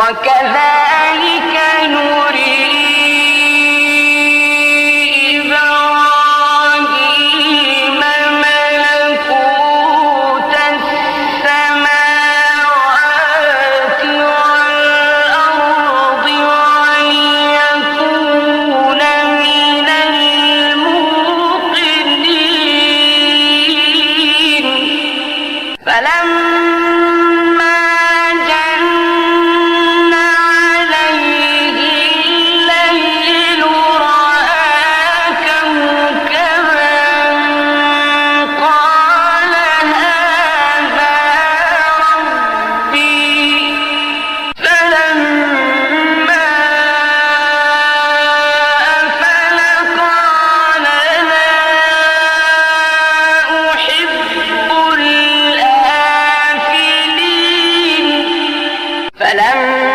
وكذلك نري إبراهيم ملكوت السماوات والأرض وليكون من الموقنين فلما جن عليه الليل رأى كوكبا قال هذا ربي فلما أفل قال لا أحب الآفلين فلما